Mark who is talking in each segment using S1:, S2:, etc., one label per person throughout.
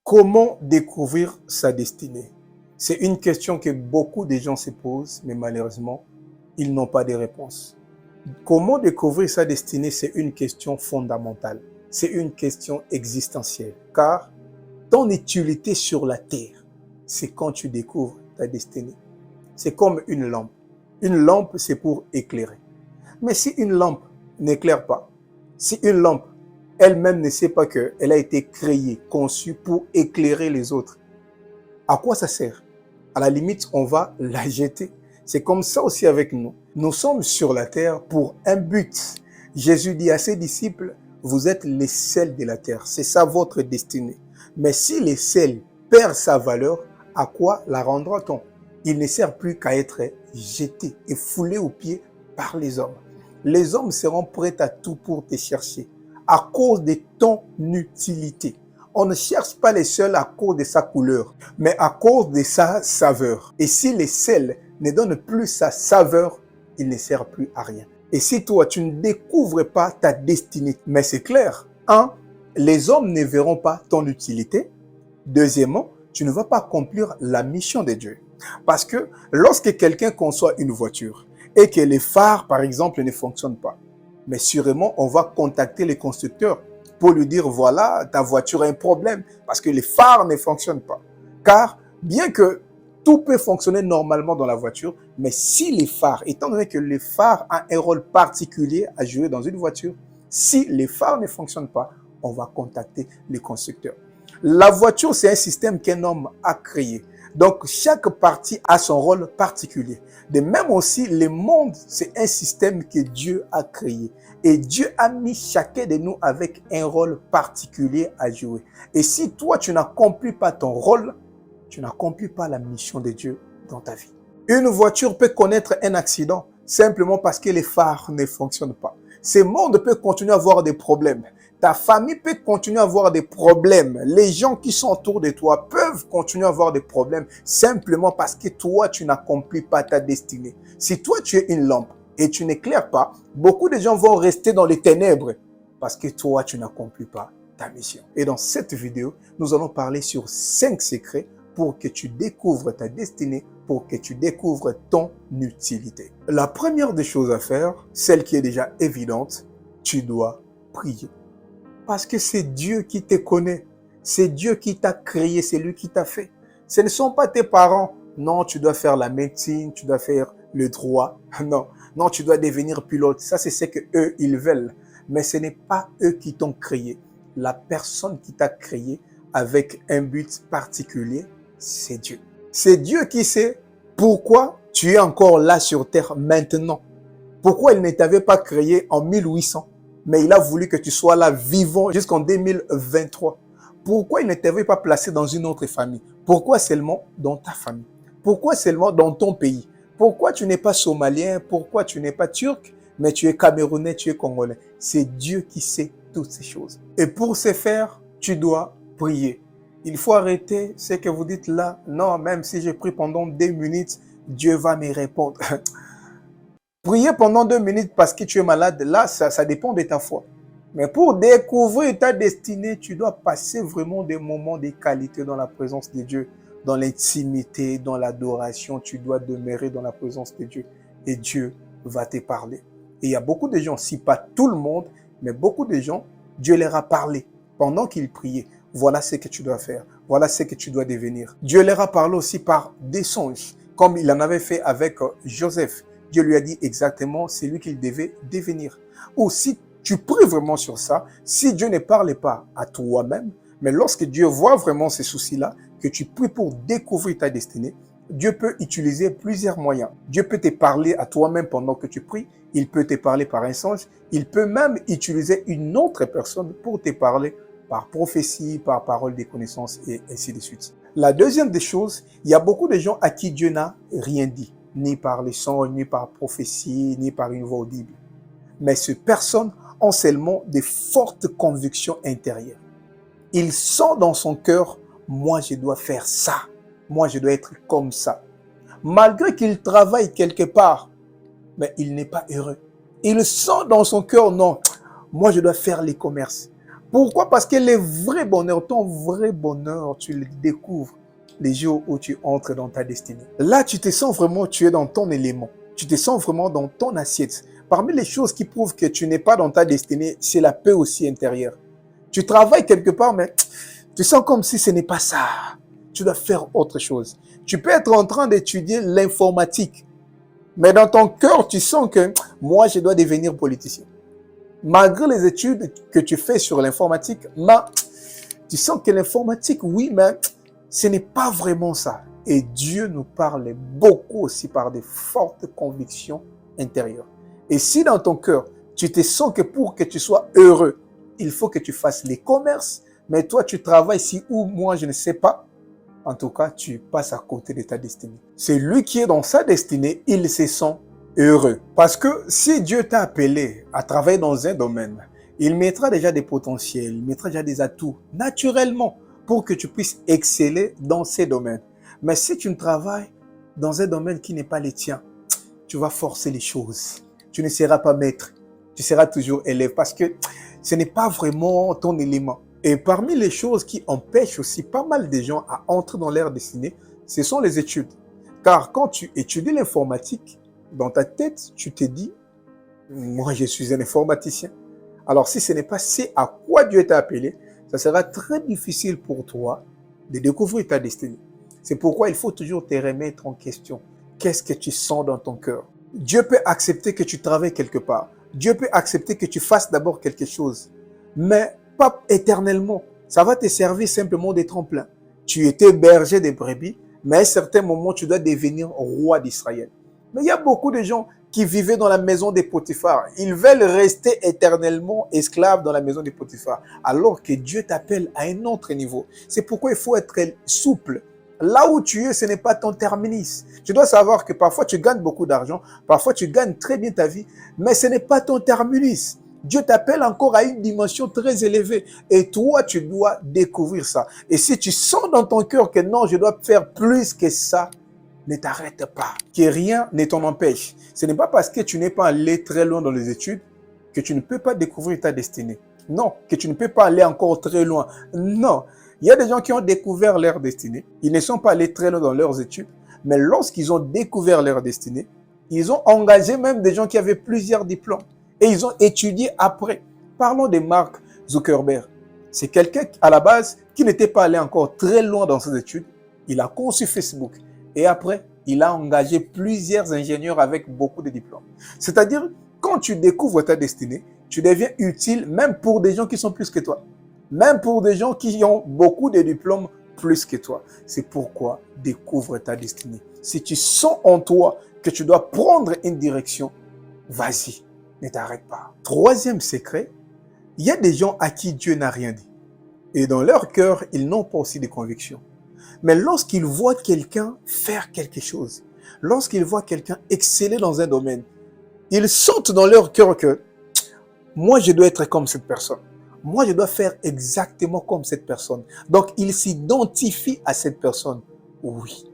S1: Comment découvrir sa destinée? C'est une question que beaucoup de gens se posent, mais malheureusement, ils n'ont pas de réponse. Comment découvrir sa destinée, c'est une question fondamentale. C'est une question existentielle. Car ton utilité sur la terre, c'est quand tu découvres ta destinée. C'est comme une lampe. Une lampe, c'est pour éclairer. Mais si une lampe n'éclaire pas, si une lampe elle-même ne sait pas qu'elle a été créée, conçue pour éclairer les autres, à quoi ça sert? À la limite, on va la jeter. C'est comme ça aussi avec nous. Nous sommes sur la terre pour un but. Jésus dit à ses disciples, vous êtes les sels de la terre. C'est ça votre destinée. Mais si le sel perd sa valeur, à quoi la rendra-t-on? Il ne sert plus qu'à être jeté et foulé aux pieds par les hommes. Les hommes seront prêts à tout pour te chercher à cause de ton utilité. On ne cherche pas les sels à cause de sa couleur, mais à cause de sa saveur. Et si le sel ne donne plus sa saveur, il ne sert plus à rien. Et si toi, tu ne découvres pas ta destinée, mais c'est clair, les hommes ne verront pas ton utilité. Deuxièmement, tu ne vas pas accomplir la mission de Dieu. Parce que lorsque quelqu'un conçoit une voiture et que les phares, par exemple, ne fonctionnent pas, mais sûrement, on va contacter les constructeurs pour lui dire, voilà, ta voiture a un problème parce que les phares ne fonctionnent pas. Car bien que tout peut fonctionner normalement dans la voiture, mais si les phares, étant donné que les phares ont un rôle particulier à jouer dans une voiture, si les phares ne fonctionnent pas, on va contacter les constructeurs. La voiture, c'est un système qu'un homme a créé. Donc, chaque partie a son rôle particulier. De même aussi, le monde, c'est un système que Dieu a créé. Et Dieu a mis chacun de nous avec un rôle particulier à jouer. Et si toi, tu n'accomplis pas ton rôle, tu n'accomplis pas la mission de Dieu dans ta vie. Une voiture peut connaître un accident simplement parce que les phares ne fonctionnent pas. Ce monde peut continuer à avoir des problèmes. Ta famille peut continuer à avoir des problèmes. Les gens qui sont autour de toi peuvent continuer à avoir des problèmes simplement parce que toi, tu n'accomplis pas ta destinée. Si toi, tu es une lampe et tu n'éclaires pas, beaucoup de gens vont rester dans les ténèbres parce que toi, tu n'accomplis pas ta mission. Et dans cette vidéo, nous allons parler sur 5 secrets pour que tu découvres ta destinée, pour que tu découvres ton utilité. La première des choses à faire, celle qui est déjà évidente, tu dois prier. Parce que c'est Dieu qui te connaît. C'est Dieu qui t'a créé, c'est lui qui t'a fait. Ce ne sont pas tes parents. Non, tu dois faire la médecine, tu dois faire le droit. Non, non, tu dois devenir pilote. Ça, c'est ce que eux ils veulent. Mais ce n'est pas eux qui t'ont créé. La personne qui t'a créé avec un but particulier, c'est Dieu. C'est Dieu qui sait pourquoi tu es encore là sur terre maintenant. Pourquoi il ne t'avait pas créé en 1800? Mais il a voulu que tu sois là vivant jusqu'en 2023. Pourquoi il ne t'avait pas placé dans une autre famille? Pourquoi seulement dans ta famille? Pourquoi seulement dans ton pays? Pourquoi tu n'es pas somalien? Pourquoi tu n'es pas turc? Mais tu es camerounais, tu es congolais. C'est Dieu qui sait toutes ces choses. Et pour ce faire, tu dois prier. Il faut arrêter ce que vous dites là. Non, même si je prie pendant 2 minutes, Dieu va me répondre. Prier pendant 2 minutes parce que tu es malade, là, ça dépend de ta foi. Mais pour découvrir ta destinée, tu dois passer vraiment des moments de qualité dans la présence de Dieu, dans l'intimité, dans l'adoration. Tu dois demeurer dans la présence de Dieu et Dieu va te parler. Et il y a beaucoup de gens, si pas tout le monde, mais beaucoup de gens, Dieu leur a parlé pendant qu'ils priaient. Voilà ce que tu dois faire. Voilà ce que tu dois devenir. Dieu leur a parlé aussi par des songes, comme il en avait fait avec Joseph. Dieu lui a dit exactement c'est lui qu'il devait devenir. Ou si tu pries vraiment sur ça, si Dieu ne parle pas à toi-même, mais lorsque Dieu voit vraiment ces soucis-là, que tu pries pour découvrir ta destinée, Dieu peut utiliser plusieurs moyens. Dieu peut te parler à toi-même pendant que tu pries, il peut te parler par un songe, il peut même utiliser une autre personne pour te parler par prophétie, par parole de connaissance et ainsi de suite. La deuxième des choses, il y a beaucoup de gens à qui Dieu n'a rien dit, ni par les songes, ni par prophétie, ni par une voix audible. Mais ces personnes ont seulement de fortes convictions intérieures. Il sent dans son cœur, moi je dois faire ça, moi je dois être comme ça. Malgré qu'il travaille quelque part, mais il n'est pas heureux. Il sent dans son cœur, non, moi je dois faire les commerces. Pourquoi? Parce que le vrai bonheur, ton vrai bonheur, tu le découvres les jours où tu entres dans ta destinée. Là, tu te sens vraiment, tu es dans ton élément. Tu te sens vraiment dans ton assiette. Parmi les choses qui prouvent que tu n'es pas dans ta destinée, c'est la paix aussi intérieure. Tu travailles quelque part, mais tu sens comme si ce n'est pas ça. Tu dois faire autre chose. Tu peux être en train d'étudier l'informatique, mais dans ton cœur, tu sens que moi, je dois devenir politicien. Malgré les études que tu fais sur l'informatique, tu sens que l'informatique, oui, mais ce n'est pas vraiment ça. Et Dieu nous parle beaucoup aussi par des fortes convictions intérieures. Et si dans ton cœur, tu te sens que pour que tu sois heureux, il faut que tu fasses les commerces, mais toi, tu travailles ici ou moi, je ne sais pas, en tout cas, tu passes à côté de ta destinée. C'est lui qui est dans sa destinée, il se sent heureux. Parce que si Dieu t'a appelé à travailler dans un domaine, il mettra déjà des potentiels, il mettra déjà des atouts naturellement pour que tu puisses exceller dans ces domaines. Mais si tu ne travailles dans un domaine qui n'est pas le tien, tu vas forcer les choses. Tu ne seras pas maître, tu seras toujours élève parce que ce n'est pas vraiment ton élément. Et parmi les choses qui empêchent aussi pas mal de gens à entrer dans leur destinée, ce sont les études. Car quand tu étudies l'informatique, dans ta tête, tu te dis, moi je suis un informaticien. Alors si ce n'est pas ce à quoi Dieu t'a appelé, ça sera très difficile pour toi de découvrir ta destinée. C'est pourquoi il faut toujours te remettre en question. Qu'est-ce que tu sens dans ton cœur? Dieu peut accepter que tu travailles quelque part. Dieu peut accepter que tu fasses d'abord quelque chose. Mais pas éternellement. Ça va te servir simplement de tremplin. Tu étais berger des brebis, mais à un certain moment, tu dois devenir roi d'Israël. Mais il y a beaucoup de gens qui vivaient dans la maison des Potiphar. Ils veulent rester éternellement esclaves dans la maison des Potiphar, alors que Dieu t'appelle à un autre niveau. C'est pourquoi il faut être souple. Là où tu es, ce n'est pas ton terminus. Tu dois savoir que parfois tu gagnes beaucoup d'argent, parfois tu gagnes très bien ta vie, mais ce n'est pas ton terminus. Dieu t'appelle encore à une dimension très élevée et toi, tu dois découvrir ça. Et si tu sens dans ton cœur que non, je dois faire plus que ça, ne t'arrête pas, que rien ne t'en empêche. Ce n'est pas parce que tu n'es pas allé très loin dans les études que tu ne peux pas découvrir ta destinée. Non, que tu ne peux pas aller encore très loin. Non, il y a des gens qui ont découvert leur destinée. Ils ne sont pas allés très loin dans leurs études, mais lorsqu'ils ont découvert leur destinée, ils ont engagé même des gens qui avaient plusieurs diplômes et ils ont étudié après. Parlons de Mark Zuckerberg. C'est quelqu'un à la base qui n'était pas allé encore très loin dans ses études. Il a conçu Facebook. Et après, il a engagé plusieurs ingénieurs avec beaucoup de diplômes. C'est-à-dire, quand tu découvres ta destinée, tu deviens utile même pour des gens qui sont plus que toi. Même pour des gens qui ont beaucoup de diplômes plus que toi. C'est pourquoi découvre ta destinée. Si tu sens en toi que tu dois prendre une direction, vas-y, ne t'arrête pas. Troisième secret, il y a des gens à qui Dieu n'a rien dit. Et dans leur cœur, ils n'ont pas aussi de conviction. Mais lorsqu'ils voient quelqu'un faire quelque chose, lorsqu'ils voient quelqu'un exceller dans un domaine, ils sentent dans leur cœur que moi, je dois être comme cette personne. Moi, je dois faire exactement comme cette personne. Donc, ils s'identifient à cette personne. Oui.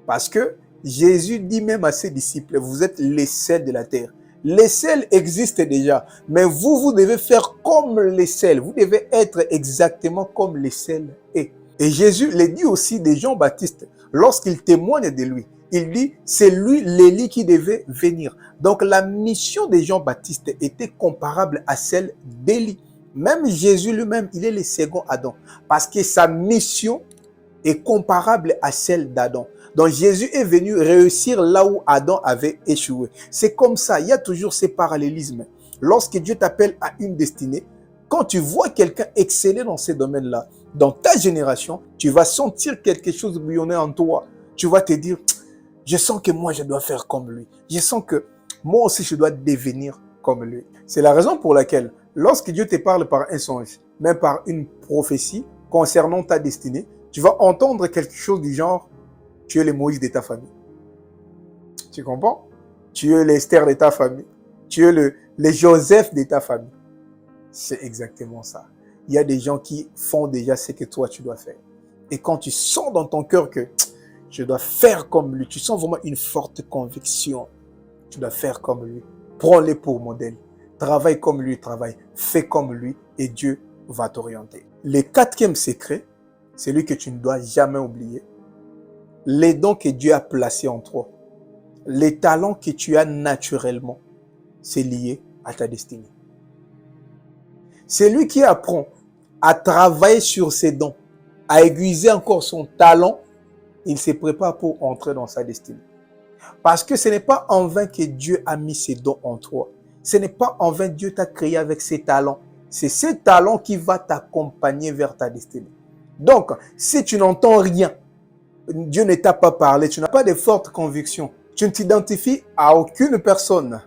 S1: Parce que Jésus dit même à ses disciples, vous êtes les sels de la terre. Les sels existent déjà, mais vous devez faire comme les sels. Vous devez être exactement comme les sels est. Et Jésus le dit aussi de Jean-Baptiste, lorsqu'il témoigne de lui, il dit, c'est lui l'Élie qui devait venir. Donc la mission de Jean-Baptiste était comparable à celle d'Élie. Même Jésus lui-même, il est le second Adam, parce que sa mission est comparable à celle d'Adam. Donc Jésus est venu réussir là où Adam avait échoué. C'est comme ça, il y a toujours ces parallélismes. Lorsque Dieu t'appelle à une destinée, quand tu vois quelqu'un exceller dans ces domaines-là, dans ta génération, tu vas sentir quelque chose bouillonner en toi. Tu vas te dire, je sens que moi, je dois faire comme lui. Je sens que moi aussi, je dois devenir comme lui. C'est la raison pour laquelle, lorsque Dieu te parle par un songe, même par une prophétie concernant ta destinée, tu vas entendre quelque chose du genre, tu es le Moïse de ta famille. Tu comprends? Tu es l'Esther de ta famille. Tu es le Joseph de ta famille. C'est exactement ça. Il y a des gens qui font déjà ce que toi, tu dois faire. Et quand tu sens dans ton cœur que je dois faire comme lui, tu sens vraiment une forte conviction. Tu dois faire comme lui. Prends-le pour modèle. Travaille comme lui travaille. Fais comme lui et Dieu va t'orienter. Le quatrième secret, celui que tu ne dois jamais oublier, les dons que Dieu a placés en toi, les talents que tu as naturellement, c'est lié à ta destinée. Celui qui apprend à travailler sur ses dons, à aiguiser encore son talent, il se prépare pour entrer dans sa destinée. Parce que ce n'est pas en vain que Dieu a mis ses dons en toi. Ce n'est pas en vain que Dieu t'a créé avec ses talents. C'est ces talents qui vont t'accompagner vers ta destinée. Donc, si tu n'entends rien, Dieu ne t'a pas parlé, tu n'as pas de fortes convictions, tu ne t'identifies à aucune personne,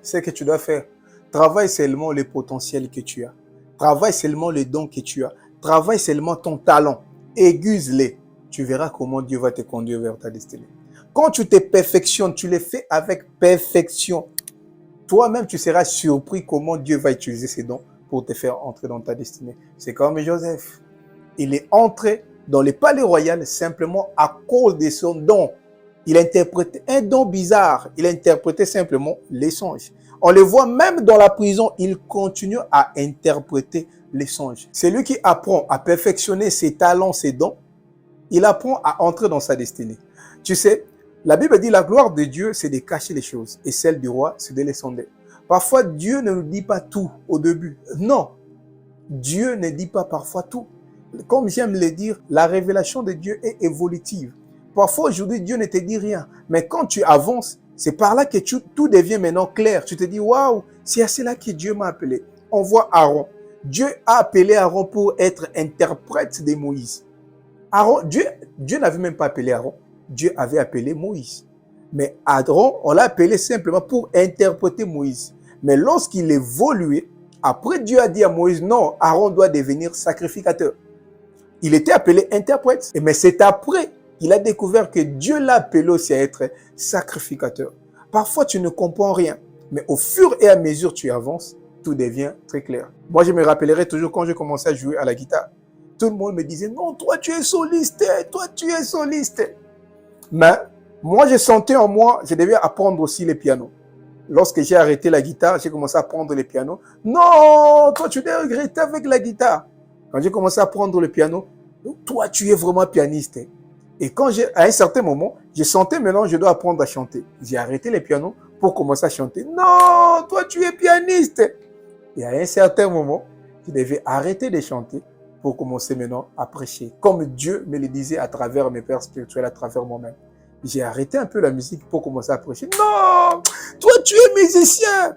S1: ce que tu dois faire, travaille seulement le potentiel que tu as. Travaille seulement les dons que tu as. Travaille seulement ton talent. Aiguise-les. Tu verras comment Dieu va te conduire vers ta destinée. Quand tu te perfectionnes, tu le fais avec perfection. Toi-même, tu seras surpris comment Dieu va utiliser ses dons pour te faire entrer dans ta destinée. C'est comme Joseph. Il est entré dans le palais royal simplement à cause de son don. Il a interprété un don bizarre. Il a interprété simplement les songes. On le voit même dans la prison, il continue à interpréter les songes. C'est lui qui apprend à perfectionner ses talents, ses dons. Il apprend à entrer dans sa destinée. Tu sais, la Bible dit la gloire de Dieu, c'est de cacher les choses. Et celle du roi, c'est de les sonder. Parfois, Dieu ne nous dit pas tout au début. Non, Dieu ne dit pas parfois tout. Comme j'aime le dire, la révélation de Dieu est évolutive. Parfois, aujourd'hui, Dieu ne te dit rien. Mais quand tu avances, c'est par là que tout devient maintenant clair. Tu te dis, waouh, c'est à cela que Dieu m'a appelé. On voit Aaron. Dieu a appelé Aaron pour être interprète de Moïse. Aaron, Dieu n'avait même pas appelé Aaron. Dieu avait appelé Moïse. Mais Aaron, on l'a appelé simplement pour interpréter Moïse. Mais lorsqu'il évoluait, après Dieu a dit à Moïse, non, Aaron doit devenir sacrificateur. Il était appelé interprète. Mais c'est après qu'il a découvert que Dieu l'a appelé aussi à être sacrificateur. Parfois, tu ne comprends rien. Mais au fur et à mesure que tu avances, tout devient très clair. Moi, je me rappellerai toujours quand j'ai commencé à jouer à la guitare. Tout le monde me disait, non, toi, tu es soliste. Toi, tu es soliste. Mais moi, je sentais en moi, je devais apprendre aussi le piano. Lorsque j'ai arrêté la guitare, j'ai commencé à apprendre le piano. Non, toi, tu dois regretter avec la guitare. Quand j'ai commencé à apprendre le piano, toi, tu es vraiment pianiste. Et à un certain moment, je sentais maintenant, je dois apprendre à chanter. J'ai arrêté le piano pour commencer à chanter. Non, toi, tu es pianiste. Et à un certain moment, je devais arrêter de chanter pour commencer maintenant à prêcher. Comme Dieu me le disait à travers mes pères spirituels, à travers moi-même. J'ai arrêté un peu la musique pour commencer à prêcher. Non, toi, tu es musicien.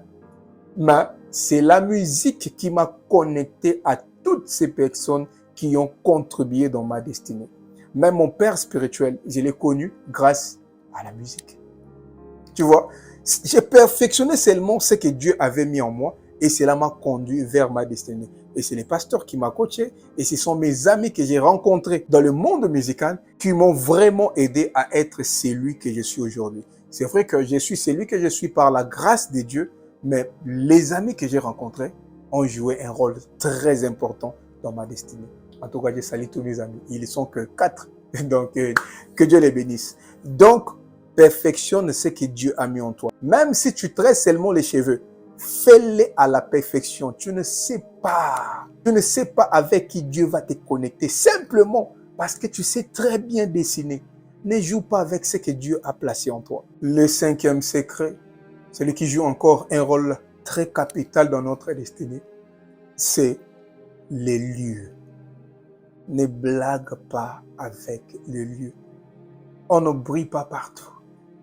S1: Mais c'est la musique qui m'a connecté à toutes ces personnes qui ont contribué dans ma destinée. Même mon père spirituel, je l'ai connu grâce à la musique. Tu vois, j'ai perfectionné seulement ce que Dieu avait mis en moi et cela m'a conduit vers ma destinée. Et c'est les pasteurs qui m'ont coaché et ce sont mes amis que j'ai rencontrés dans le monde musical qui m'ont vraiment aidé à être celui que je suis aujourd'hui. C'est vrai que je suis celui que je suis par la grâce de Dieu, mais les amis que j'ai rencontrés ont joué un rôle très important dans ma destinée. En tout cas, je salue tous mes amis. Ils ne sont que 4. Donc, que Dieu les bénisse. Donc, perfectionne ce que Dieu a mis en toi. Même si tu tresses seulement les cheveux, fais-les à la perfection. Tu ne sais pas. Tu ne sais pas avec qui Dieu va te connecter. Simplement parce que tu sais très bien dessiner. Ne joue pas avec ce que Dieu a placé en toi. Le 5e secret, celui qui joue encore un rôle très capital dans notre destinée, c'est les lieux. Ne blague pas avec le lieu. On ne brille pas partout.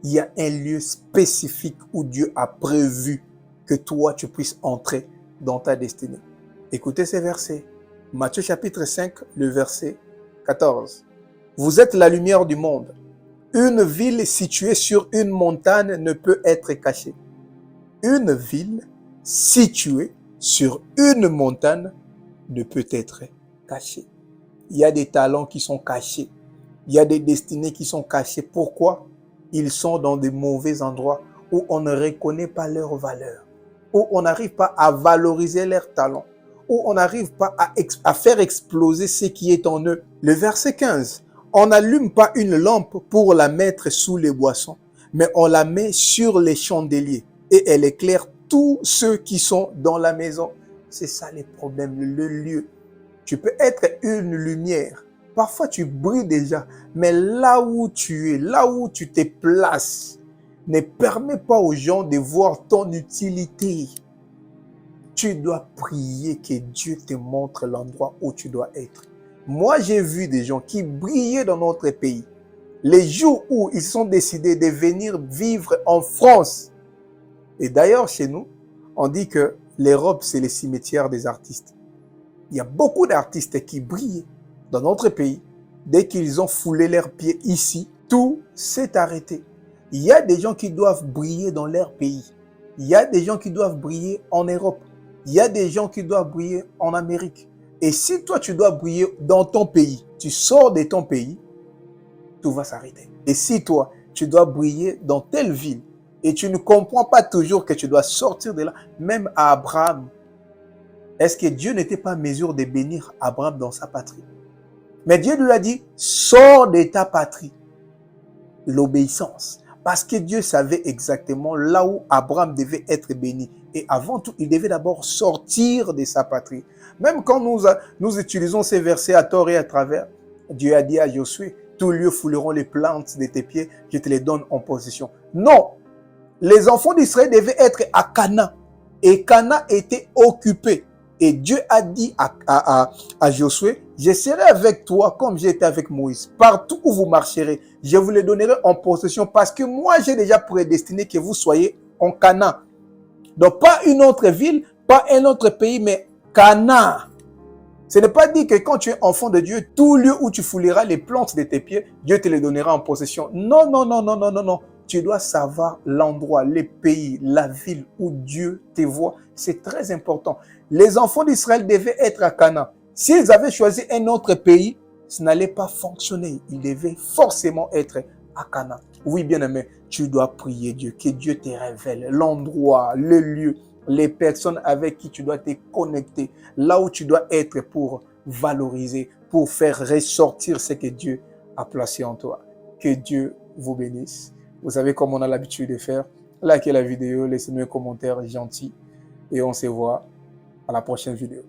S1: Il y a un lieu spécifique où Dieu a prévu que toi, tu puisses entrer dans ta destinée. Écoutez ces versets. Matthieu chapitre 5, le verset 14. Vous êtes la lumière du monde. Une ville située sur une montagne ne peut être cachée. Une ville située sur une montagne ne peut être cachée. Il y a des talents qui sont cachés. Il y a des destinées qui sont cachées. Pourquoi? Ils sont dans de mauvais endroits où on ne reconnaît pas leur valeur, où on n'arrive pas à valoriser leurs talents, où on n'arrive pas à faire exploser ce qui est en eux. Le verset 15. On n'allume pas une lampe pour la mettre sous les boissons, mais on la met sur les chandeliers et elle éclaire tous ceux qui sont dans la maison. C'est ça les problèmes, le lieu. Tu peux être une lumière. Parfois, tu brilles déjà, mais là où tu es, là où tu te places, ne permet pas aux gens de voir ton utilité. Tu dois prier que Dieu te montre l'endroit où tu dois être. Moi, j'ai vu des gens qui brillaient dans notre pays. Les jours où ils sont décidés de venir vivre en France. Et d'ailleurs, chez nous, on dit que l'Europe, c'est le cimetière des artistes. Il y a beaucoup d'artistes qui brillent dans notre pays. Dès qu'ils ont foulé leurs pieds ici, tout s'est arrêté. Il y a des gens qui doivent briller dans leur pays. Il y a des gens qui doivent briller en Europe. Il y a des gens qui doivent briller en Amérique. Et si toi, tu dois briller dans ton pays, tu sors de ton pays, tout va s'arrêter. Et si toi, tu dois briller dans telle ville et tu ne comprends pas toujours que tu dois sortir de là, même à Abraham, est-ce que Dieu n'était pas en mesure de bénir Abraham dans sa patrie? Mais Dieu lui a dit, sors de ta patrie. L'obéissance. Parce que Dieu savait exactement là où Abraham devait être béni. Et avant tout, il devait d'abord sortir de sa patrie. Même quand nous utilisons ces versets à tort et à travers, Dieu a dit à Josué, tous lieux fouleront les plantes de tes pieds, je te les donne en possession. Non, les enfants d'Israël devaient être à Canaan. Et Canaan était occupé. Et Dieu a dit à Josué, je serai avec toi comme j'ai été avec Moïse. Partout où vous marcherez, je vous les donnerai en possession parce que moi, j'ai déjà prédestiné que vous soyez en Canaan. Donc, pas une autre ville, pas un autre pays, mais Canaan. Ce n'est pas dit que quand tu es enfant de Dieu, tout lieu où tu fouleras les plantes de tes pieds, Dieu te les donnera en possession. Non, non, non, non, non, non, non. Tu dois savoir l'endroit, les pays, la ville où Dieu te voit. C'est très important. Les enfants d'Israël devaient être à Canaan. S'ils avaient choisi un autre pays, ça n'allait pas fonctionner. Ils devaient forcément être à Canaan. Oui, bien-aimé, tu dois prier Dieu, que Dieu te révèle l'endroit, le lieu, les personnes avec qui tu dois te connecter, là où tu dois être pour valoriser, pour faire ressortir ce que Dieu a placé en toi. Que Dieu vous bénisse. Vous savez comme on a l'habitude de faire. Likez la vidéo, laissez-nous un commentaire gentil et on se voit à la prochaine vidéo.